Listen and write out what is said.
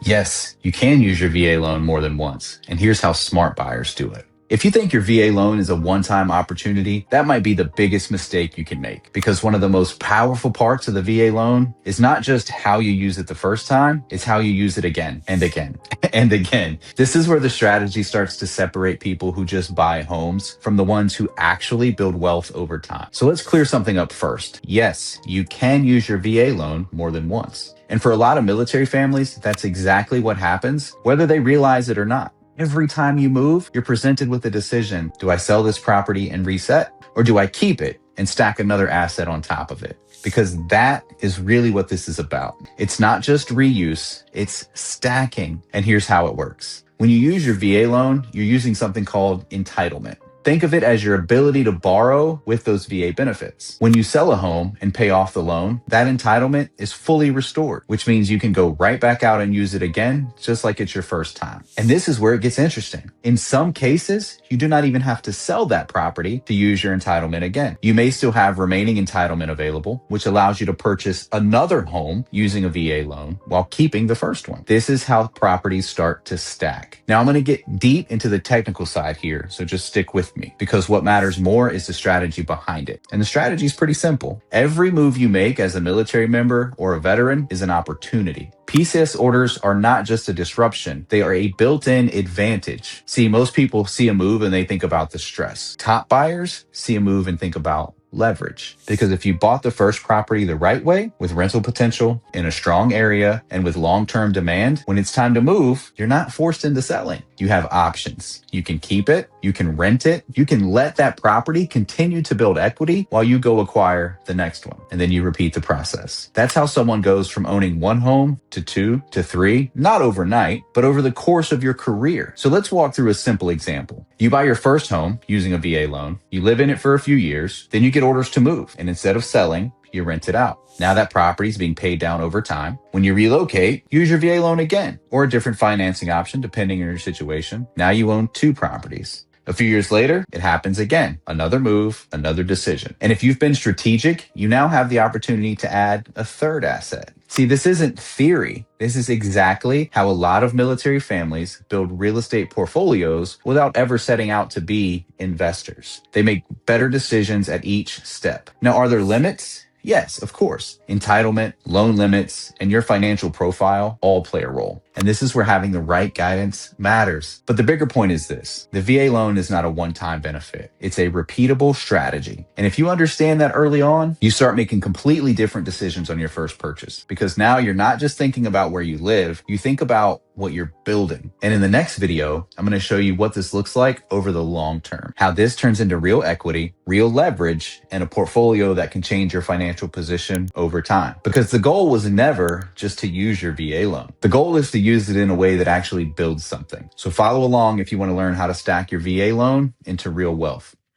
Yes, you can use your VA loan more than once, and here's how smart buyers do it. If you think your VA loan is a one-time opportunity, that might be the biggest mistake you can make, because one of the most powerful parts of the VA loan is not just how you use it the first time, it's how you use it again and again and again. This is where the strategy starts to separate people who just buy homes from the ones who actually build wealth over time. So let's clear something up first. Yes, you can use your VA loan more than once. And for a lot of military families, that's exactly what happens, whether they realize it or not. Every time you move, you're presented with a decision. Do I sell this property and reset? Or do I keep it and stack another asset on top of it? Because that is really what this is about. It's not just reuse, it's stacking. And here's how it works. When you use your VA loan, you're using something called entitlement. Think of it as your ability to borrow with those VA benefits. When you sell a home and pay off the loan, that entitlement is fully restored, which means you can go right back out and use it again, just like it's your first time. And this is where it gets interesting. In some cases, you do not even have to sell that property to use your entitlement again. You may still have remaining entitlement available, which allows you to purchase another home using a VA loan while keeping the first one. This is how properties start to stack. Now I'm going to get deep into the technical side here, so just stick with me, because what matters more is the strategy behind it. And the strategy is pretty simple. Every move you make as a military member or a veteran is an opportunity. PCS orders are not just a disruption, they are a built-in advantage. See, most people see a move and they think about the stress. Top buyers see a move and think about leverage. Because if you bought the first property the right way, with rental potential, in a strong area, and with long-term demand, when it's time to move, you're not forced into selling. You have options. You can keep it, you can rent it, you can let that property continue to build equity while you go acquire the next one. And then you repeat the process. That's how someone goes from owning one home to two to three, not overnight, but over the course of your career. So let's walk through a simple example. You buy your first home using a VA loan, you live in it for a few years, then you get orders to move, and instead of selling, you rent it out. Now that property is being paid down over time. When you relocate, use your VA loan again, or a different financing option depending on your situation. Now you own two properties. A few years later, it happens again. Another move, another decision. And if you've been strategic, you now have the opportunity to add a third asset. See, this isn't theory. This is exactly how a lot of military families build real estate portfolios without ever setting out to be investors. They make better decisions at each step. Now, are there limits? Yes, of course. Entitlement, loan limits, and your financial profile all play a role. And this is where having the right guidance matters. But the bigger point is this. The VA loan is not a one-time benefit. It's a repeatable strategy. And if you understand that early on, you start making completely different decisions on your first purchase. Because now you're not just thinking about where you live, you think about what you're building. And in the next video, I'm going to show you what this looks like over the long term, how this turns into real equity, real leverage, and a portfolio that can change your financial position over time. Because the goal was never just to use your VA loan. The goal is to use it in a way that actually builds something. So follow along if you want to learn how to stack your VA loan into real wealth.